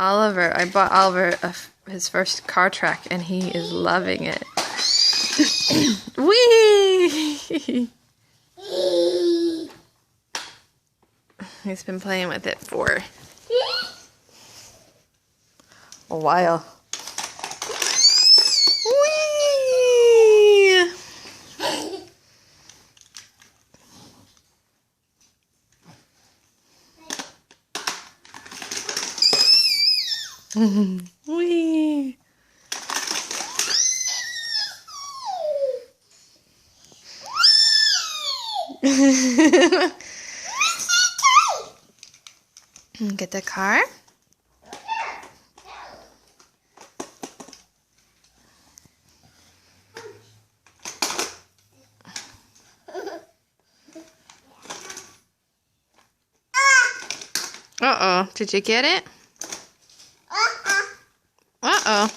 Oliver, I bought Oliver his first car track, and he is loving it. Whee! He's been playing with it for a while. Whee! Whee! Get the car. Uh-oh. Did you get it? Uh-oh.